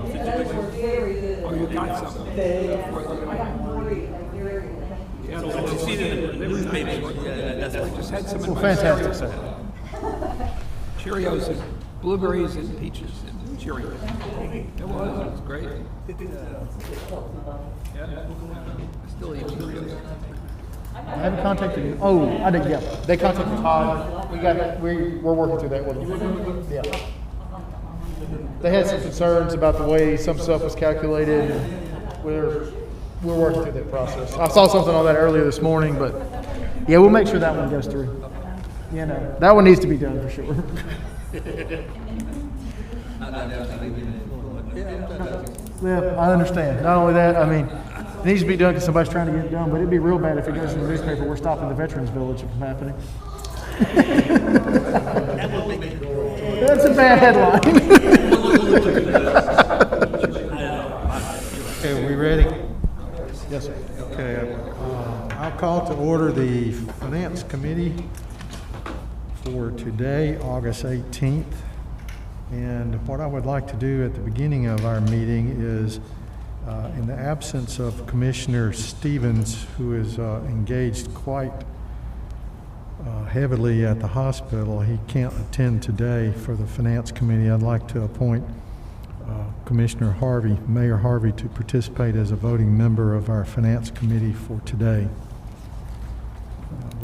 Oh, you got some. Yeah, I see it in the newspaper. Yeah, that's what I just had some in my Fantastic, sir. Cheerios and blueberries and peaches and Cheerios. It was great. Yeah, I still eat Cheerios. I haven't contacted you. Oh, I did. Yeah, they contacted Todd. We're working through that with them. Yeah. They had some concerns about the way some stuff was calculated. We're working through that process. I saw something on that earlier this morning, but yeah, we'll make sure that one goes through. You know, that one needs to be done for sure. Yeah, I understand. Not only that, I mean, it needs to be done because somebody's trying to get it done, but it'd be real bad if it goes in the newspaper. We're stopping the Veterans Village from happening. That's a bad headline. Okay, are we ready? Yes, sir. Okay, I'll call to order the Finance Committee for today, August 18th. And what I would like to do at the beginning of our meeting is, in the absence of Commissioner Stevens, who is engaged quite heavily at the hospital, he can't attend today for the Finance Committee. I'd like to appoint Commissioner Harvey, Mayor Harvey, to participate as a voting member of our Finance Committee for today.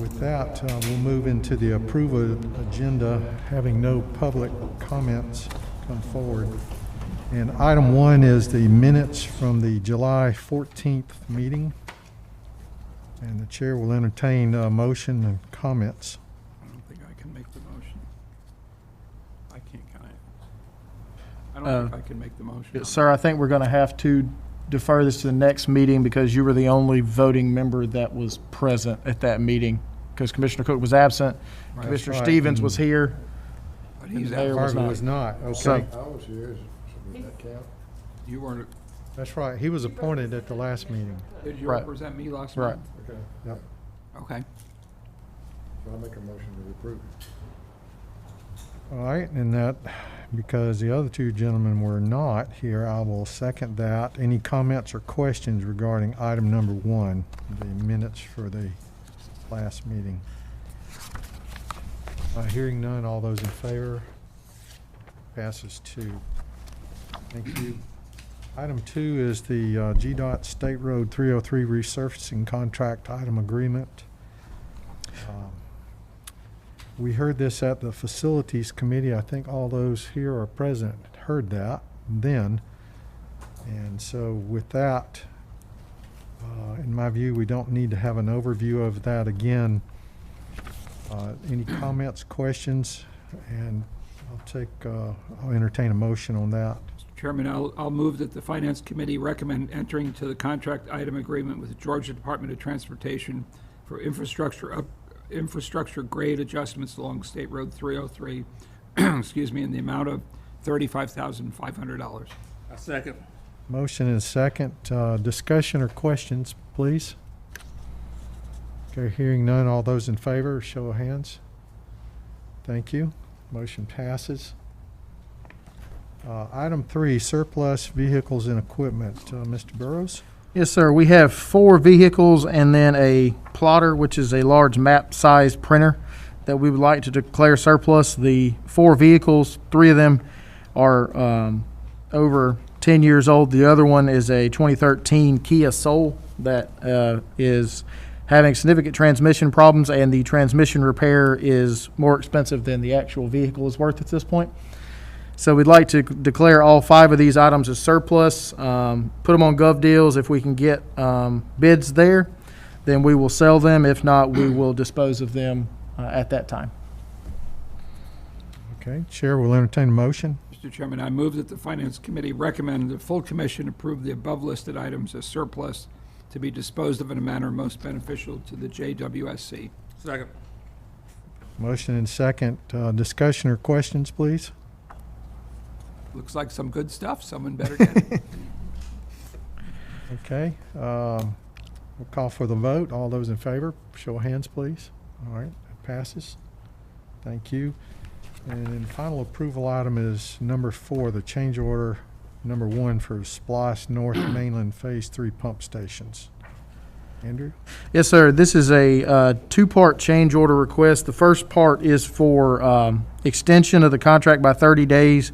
With that, we'll move into the approval agenda, having no public comments come forward. And item 1 is the minutes from the July 14th meeting. And the chair will entertain a motion and comments. I don't think I can make the motion. I can't, can I? I don't think I can make the motion. Sir, I think we're going to have to defer this to the next meeting because you were the only voting member that was present at that meeting. Because Commissioner Cook was absent, Right. Commissioner Right. Stevens was here. But he's the mayor out. was Harvey not. was not, okay. So- I was here, so does that count? You weren't, That's right, he was appointed at the last meeting. did you Right. represent me last Right. month? Okay, Yep. Okay. so I'll make a motion to approve. All right, and that, because the other two gentlemen were not here, I will second that. Any comments or questions regarding item number 1, the minutes for the last meeting? Hearing none, all those in favor? Passes 2. Thank you. Item 2 is the Gdot State Road 303 resurfacing contract item agreement. We heard this at the Facilities Committee. I think all those here are present heard that then. And so with that, in my view, we don't need to have an overview of that again. Any comments, questions? And I'll entertain a motion on that. Mr. Chairman, I'll move that the Finance Committee recommend entering into the contract item agreement with the Georgia Department of Transportation for infrastructure grade adjustments along State Road 303, excuse me, in the amount of $35,500. A second. Motion and second. Discussion or questions, please? Okay, hearing none. All those in favor, show of hands. Thank you. Motion passes. Item 3, surplus vehicles and equipment. Mr. Burrows? Yes, sir. We have 4 vehicles and then a plotter, which is a large map-sized printer that we would like to declare surplus. The 4 vehicles, 3 of them are over 10 years old. The other one is a 2013 Kia Soul that is having significant transmission problems, and the transmission repair is more expensive than the actual vehicle is worth at this point. So we'd like to declare all 5 of these items as surplus, put them on Gov Deals. If we can get bids there, then we will sell them. If not, we will dispose of them at that time. Okay, Chair will entertain a motion. Mr. Chairman, I move that the Finance Committee recommend the full commission approve the above-listed items as surplus to be disposed of in a manner most beneficial to the JWSC. Second. Motion and second. Discussion or questions, please? Looks like some good stuff. Someone better get it. Okay, we'll call for the vote. All those in favor, show of hands, please. All right, that passes. Thank you. And then final approval item is number 4, the change order number 1 for Splosh North Mainland Phase 3 pump stations. Andrew? Yes, sir. This is a two-part change order request. The first part is for extension of the contract by 30 days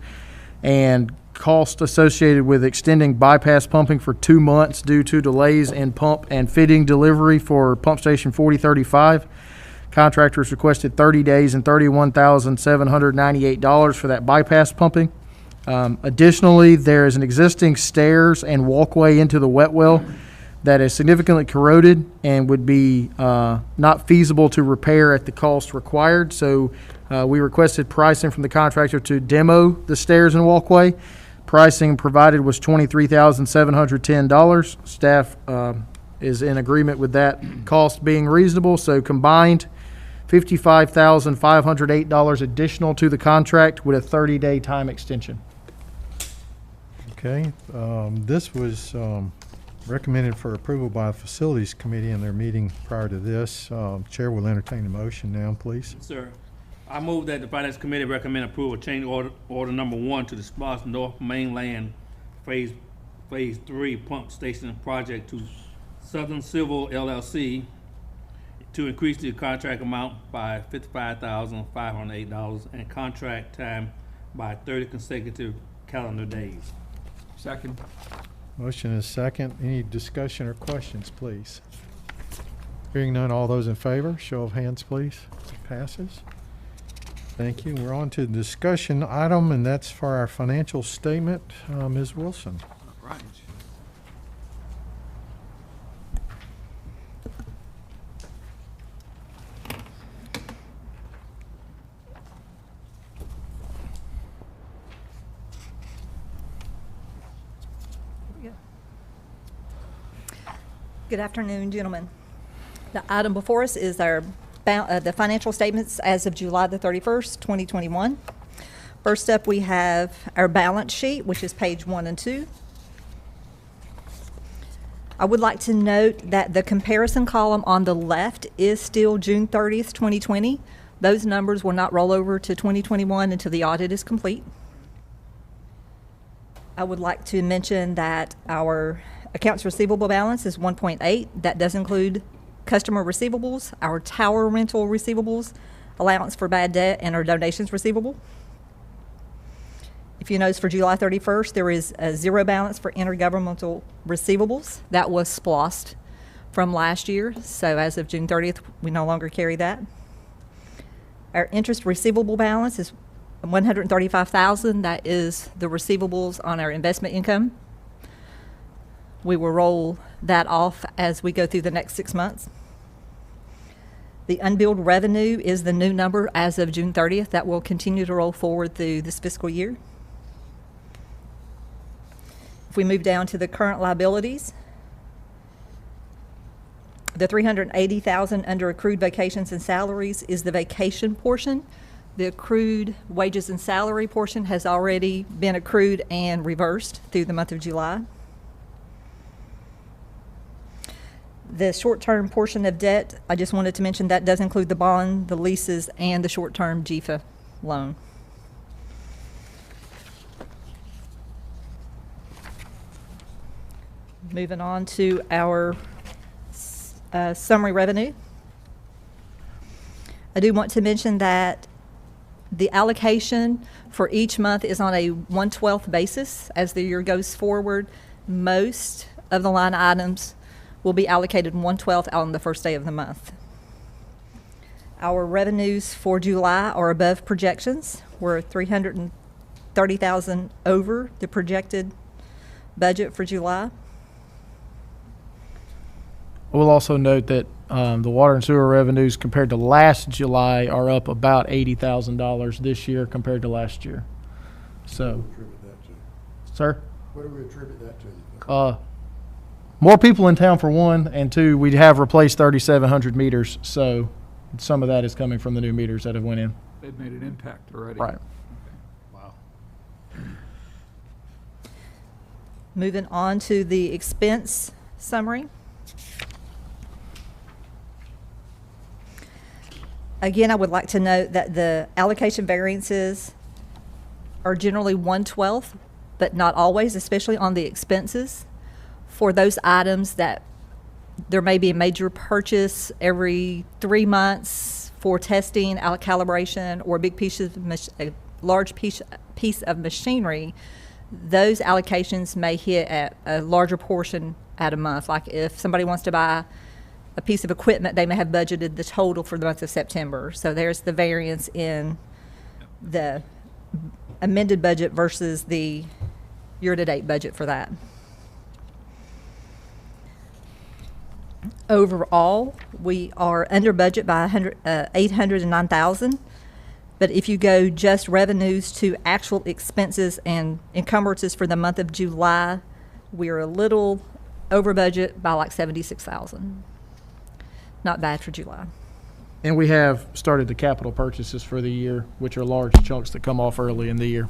and cost associated with extending bypass pumping for 2 months due to delays in pump and fitting delivery for pump station 4035. Contractors requested 30 days and $31,798 for that bypass pumping. Additionally, there is an existing stairs and walkway into the wet well that is significantly corroded and would be not feasible to repair at the cost required. So we requested pricing from the contractor to demo the stairs and walkway. Pricing provided was $23,710. Staff is in agreement with that cost being reasonable. So combined, $55,508 additional to the contract with a 30-day time extension. Okay, this was recommended for approval by the Facilities Committee in their meeting prior to this. Chair will entertain a motion now, please. Sir, I move that the Finance Committee recommend approval of change order number 1 to the Splosh North Mainland Phase 3 pump station project to Southern Civil LLC to increase the contract amount by $55,508 and contract time by 30 consecutive calendar days. Second. Motion is second. Any discussion or questions, please? Hearing none, all those in favor, show of hands, please. Passes. Thank you. We're on to the discussion item, and that's for our financial statement. Ms. Wilson. All right. Good afternoon, gentlemen. The item before us is our the financial statements as of July the 31st, 2021. First up, we have our balance sheet, which is page 1 and 2. I would like to note that the comparison column on the left is still June 30th, 2020. Those numbers will not roll over to 2021 until the audit is complete. I would like to mention that our accounts receivable balance is 1.8. That does include customer receivables, our tower rental receivables, allowance for bad debt, and our donations receivable. If you notice, for July 31st, there is a zero balance for intergovernmental receivables. That was splossed from last year, so as of June 30th, we no longer carry that. Our interest receivable balance is $135,000. That is the receivables on our investment income. We will roll that off as we go through the next 6 months. The unbilled revenue is the new number as of June 30th. That will continue to roll forward through this fiscal year. If we move down to the current liabilities, the $380,000 under accrued vacations and salaries is the vacation portion. The accrued wages and salary portion has already been accrued and reversed through the month of July. The short-term portion of debt, I just wanted to mention that does include the bond, the leases, and the short-term GFA loan. Moving on to our summary revenue. I do want to mention that the allocation for each month is on a 1/12 basis. As the year goes forward, most of the line items will be allocated 1/12 on the first day of the month. Our revenues for July are above projections. We're $330,000 over the projected budget for July. We'll also note that the water and sewer revenues compared to last July are up about $80,000 this year compared to last year. So, What do we attribute that to? sir? What do we attribute that to, you think? More people in town for one, and two, we have replaced 3,700 meters, so some of that is coming from the new meters that have went in. They've made an impact already. Right. Wow. Moving on to the expense summary. Again, I would like to note that the allocation variances are generally 1/12 but not always, especially on the expenses. For those items that there may be a major purchase every 3 months for testing, calibration, or a large piece of machinery, those allocations may hit at a larger portion at a month. Like if somebody wants to buy a piece of equipment, they may have budgeted the total for the month of September. So there's the variance in the amended budget versus the year-to-date budget for that. Overall, we are under budget by $809,000. But if you go just revenues to actual expenses and encumbrances for the month of July, we're a little over budget by like $76,000. Not bad for July. And we have started the capital purchases for the year, which are large chunks that come off early in the year.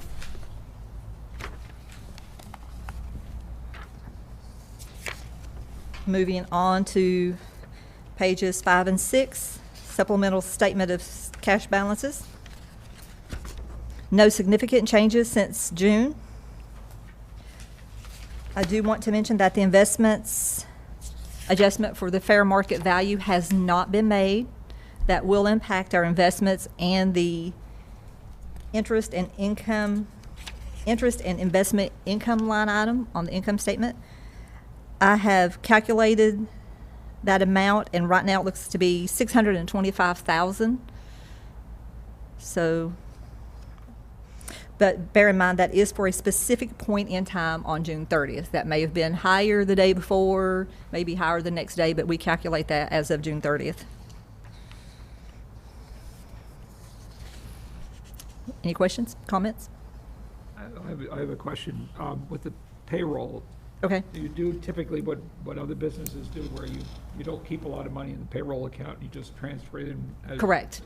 Moving on to pages 5 and 6, supplemental statement of cash balances. No significant changes since June. I do want to mention that the investments adjustment for the fair market value has not been made. That will impact our investments and the interest and investment income line item on the income statement. I have calculated that amount, and right now it looks to be $625,000. So, but bear in mind that is for a specific point in time on June 30th. That may have been higher the day before, maybe higher the next day, but we calculate that as of June 30th. Any questions, comments? I have a question. With the payroll, Okay. you do typically what other businesses do, where you don't keep a lot of money in the payroll account, you just transfer it in Correct.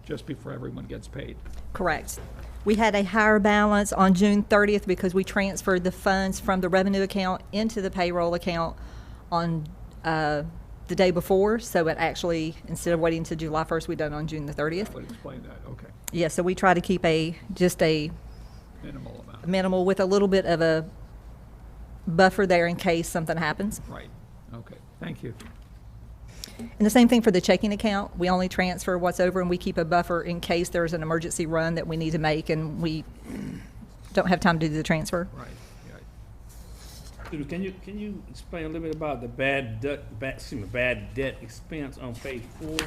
Just before everyone gets paid. Correct. We had a higher balance on June 30th because we transferred the funds from the revenue account into the payroll account on the day before. So it actually, instead of waiting until July 1st, we done it on June the 30th. That would explain that, okay. Yeah, so we try to keep just a Minimal amount. minimal with a little bit of a buffer there in case something happens. Right, okay, thank you. And the same thing for the checking account. We only transfer what's over, and we keep a buffer in case there's an emergency run that we need to make and we don't have time to do the transfer. Right, right. Susan, can you explain a little bit about the bad debt expense on page 4?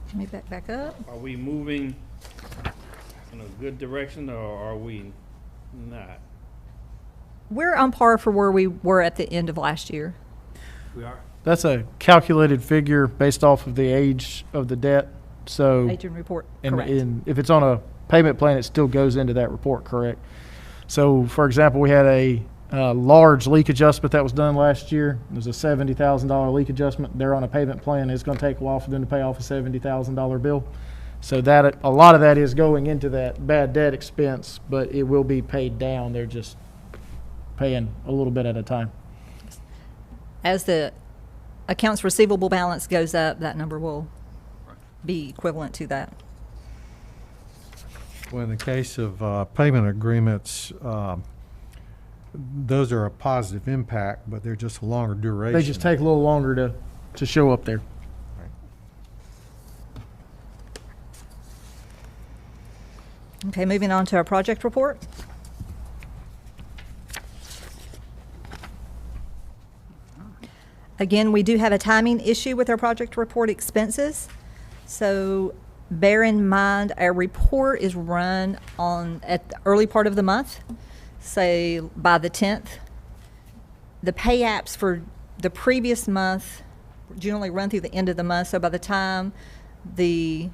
Let me back up. Are we moving in a good direction, or are we not? We're on par for where we were at the end of last year. We are. That's a calculated figure based off of the age of the debt. So, Agent report, and correct. if it's on a payment plan, it still goes into that report, correct? So, for example, we had a large leak adjustment that was done last year. It was a $70,000 leak adjustment. They're on a payment plan. It's going to take a while for them to pay off a $70,000 bill. So that a lot of that is going into that bad debt expense, but it will be paid down. They're just paying a little bit at a time. As the accounts receivable balance goes up, that number will be equivalent to that. Well, in the case of payment agreements, those are a positive impact, but they're just a longer duration. They just take a little longer to show up there. Okay, moving on to our project report. Again, we do have a timing issue with our project report expenses. So bear in mind, our report is run at the early part of the month, say by the 10th. The pay apps for the previous month generally run through the end of the month, so by the time the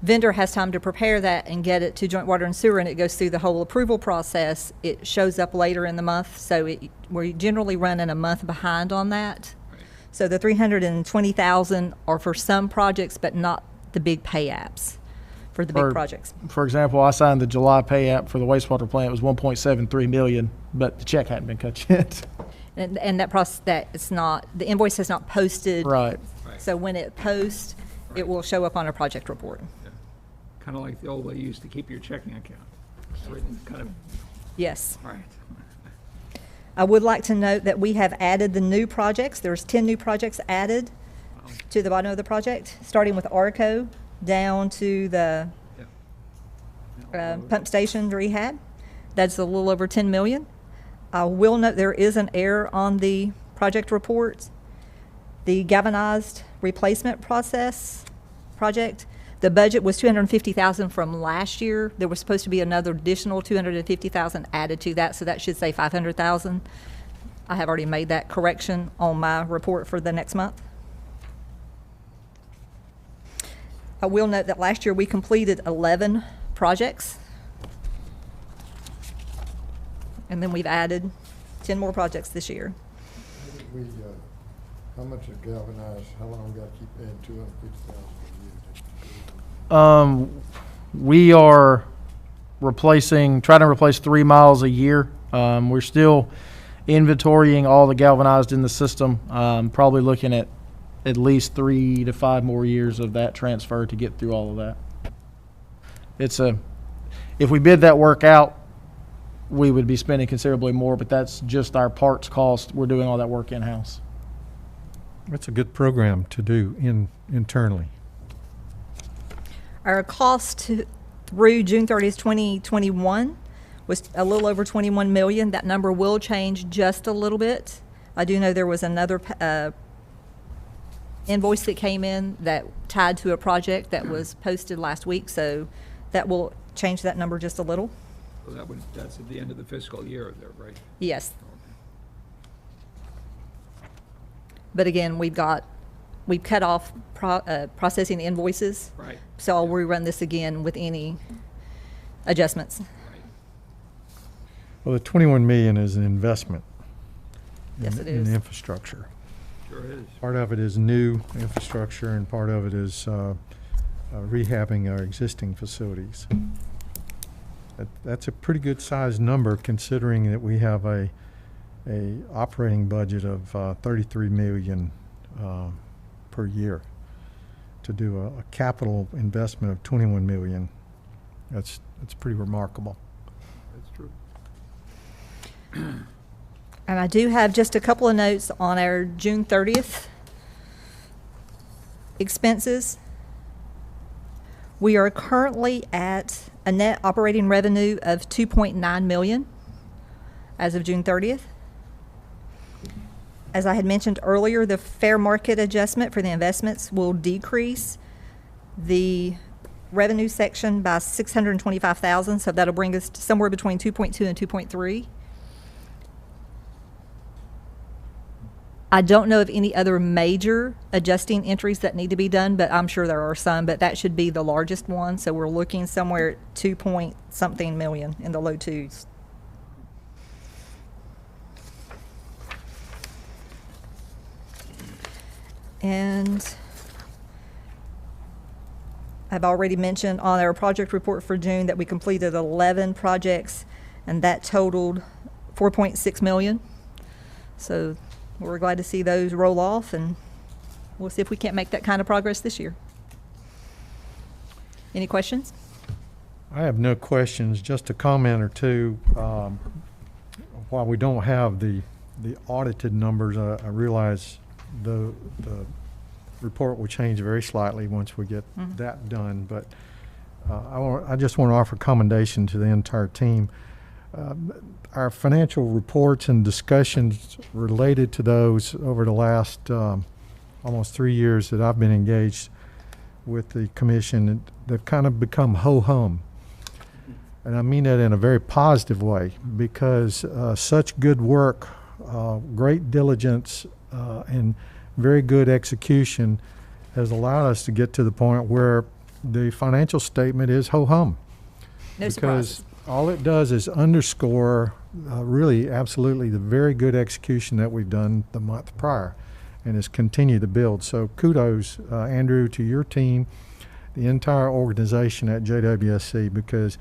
vendor has time to prepare that and get it to Joint Water and Sewer, and it goes through the whole approval process, it shows up later in the month. So we're generally running a month behind on that. Right. So the $320,000 are for some projects, but not the big pay apps for the big projects. For example, I signed the July pay app for the wastewater plant. It was $1.73 million, but the check hadn't been cut yet. And that process, that it's not, the invoice has not posted. Right. Right. So when it posts, it will show up on our project report. Kind of like the old way you used to keep your checking account. Everything's kind of, Yes. right. I would like to note that we have added the new projects. There's 10 new projects added to the bottom of the project, starting with ARCO down to the pump station rehab. That's a little over 10 million. I will note there is an error on the project report. The galvanized replacement project, the budget was 250,000 from last year. There was supposed to be another additional 250,000 added to that, so that should say 500,000. I have already made that correction on my report for the next month. I will note that last year we completed 11 projects. And then we've added 10 more projects this year. How did we, how much is galvanized, how long we got to keep paying 250,000 a year? We are trying to replace 3 miles a year. We're still inventorying all the galvanized in the system. Probably looking at least 3 to 5 more years of that transfer to get through all of that. If we bid that work out, we would be spending considerably more, but that's just our parts cost. We're doing all that work in-house. It's a good program to do internally. Our cost through June 30th, 2021 was a little over 21 million. That number will change just a little bit. I do know there was another invoice that came in that tied to a project that was posted last week, so that will change that number just a little. So that's at the end of the fiscal year there, right? Yes. But again, we've cut off processing invoices. Right. So I'll rerun this again with any adjustments. Right. Well, the 21 million is an investment. Yes, it in is. infrastructure. Sure is. Part of it is new infrastructure, and part of it is rehabbing our existing facilities. That's a pretty good sized number, considering that we have a operating budget of 33 million per year. To do a capital investment of 21 million, that's pretty remarkable. That's true. And I do have just a couple of notes on our June 30th expenses. We are currently at a net operating revenue of 2.9 million as of June 30th. As I had mentioned earlier, the fair market adjustment for the investments will decrease the revenue section by 625,000, so that'll bring us to somewhere between 2.2 and 2.3. I don't know of any other major adjusting entries that need to be done, but I'm sure there are some, but that should be the largest one. So we're looking somewhere at 2-point-something million, in the low twos. And I've already mentioned on our project report for June that we completed 11 projects, and that totaled 4.6 million. So we're glad to see those roll off, and we'll see if we can't make that kind of progress this year. Any questions? I have no questions, just a comment or two. While we don't have the audited numbers, I realize the report will change very slightly once we get that done, but I just want to offer commendation to the entire team. Our financial reports and discussions related to those over the last almost 3 years that I've been engaged with the commission, they've kind of become ho-hum. And I mean that in a very positive way, because such good work, great diligence, and very good execution has allowed us to get to the point where the financial statement is ho-hum. No surprises. All it does is underscore really absolutely the very good execution that we've done the month prior, and has continued to build. So kudos, Andrew, to your team, the entire organization at JWSC, because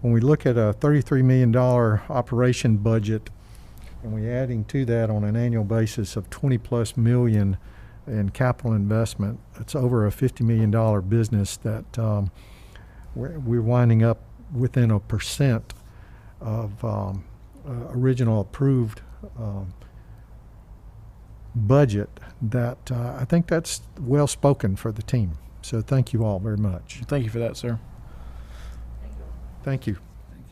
when we look at a $33 million operation budget and we're adding to that on an annual basis of 20+ million in capital investment, it's over a $50 million business that we're winding up within 1% of original approved budget, that I think that's well spoken for the team. So thank you all very much. Thank you for that, sir. Thank you.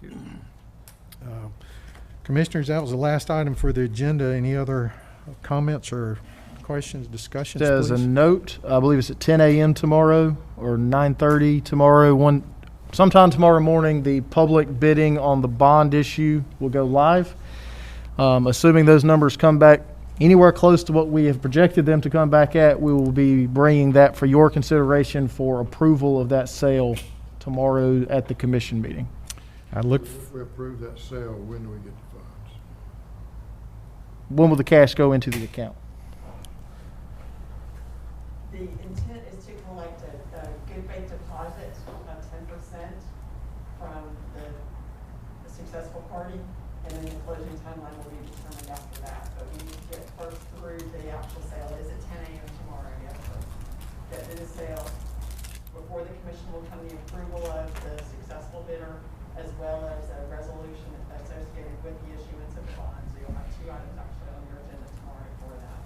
Thank you. Commissioners, that was the last item for the agenda. Any other comments or questions, discussions, As a please? note, I believe it's at 10 a.m. tomorrow or 9:30 tomorrow. Sometime tomorrow morning, the public bidding on the bond issue will go live. Assuming those numbers come back anywhere close to what we have projected them to come back at, we will be bringing that for your consideration for approval of that sale tomorrow at the commission meeting. I look, If we approve that sale, when do we get the funds? When will the cash go into the account? The intent is to collect a good faith deposit of 10% from the successful party, and then the closing timeline will be determined after that. But we need to get first through the actual sale. It is at 10 a.m. tomorrow, yes, sir. Get to the sale. Before the commission will come the approval of the successful bidder, as well as a resolution associated with the issuance of the bond. So you'll have two items actually on your agenda tomorrow for that.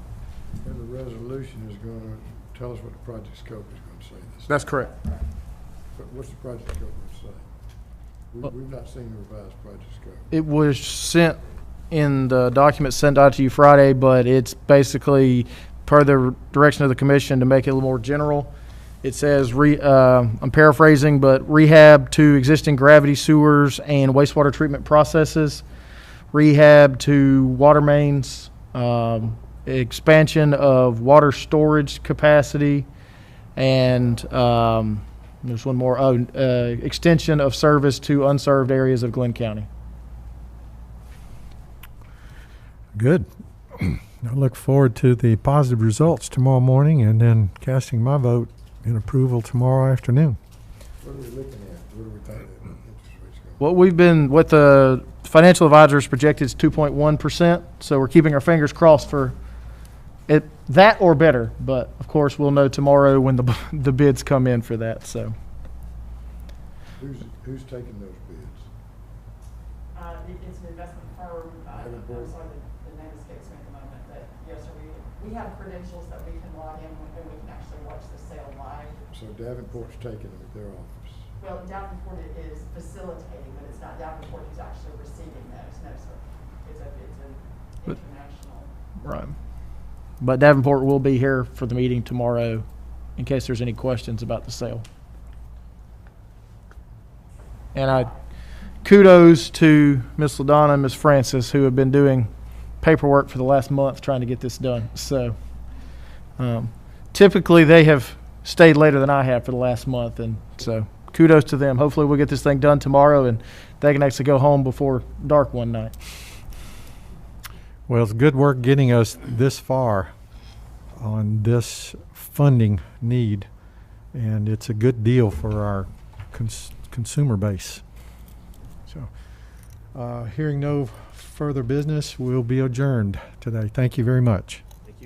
And the resolution is gonna tell us what the project scope is gonna say this. That's correct. But what's the project scope gonna say? We've not seen the revised project scope. It was sent in the document sent out to you Friday, but it's basically per the direction of the commission to make it a little more general. It says, I'm paraphrasing, but rehab to existing gravity sewers and wastewater treatment processes, rehab to water mains, expansion of water storage capacity, and there's one more, extension of service to unserved areas of Glynn County. good. I look forward to the positive results tomorrow morning and then casting my vote in approval tomorrow afternoon. What are we looking at? What are we thinking interest rates What the financial advisors projected is 2.1%, so we're keeping our fingers crossed for it, that or better, but of course we'll know tomorrow when the bids come in for that, so. Who's taking those bids? It's an investment firm, I'm sorry, the name escapes me at the moment, but yes, sir, we have credentials that we can log in and we can actually watch the sale live. So Davenport's taking them at their office. Well, Davenport is facilitating, but it's not Davenport who's actually receiving those, no, sir. It's an international. Right. But Davenport will be here for the meeting tomorrow in case there's any questions about the sale. And kudos to Ms. LaDonna and Ms. Francis, who have been doing paperwork for the last month trying to get this done. So typically they have stayed later than I have for the last month, and so kudos to them. Hopefully we'll get this thing done tomorrow and they can actually go home before dark one night. Well, it's good work getting us this far on this funding need, and it's a good deal for our consumer base. So, hearing no further business, we'll be adjourned today. Thank you very much. Thank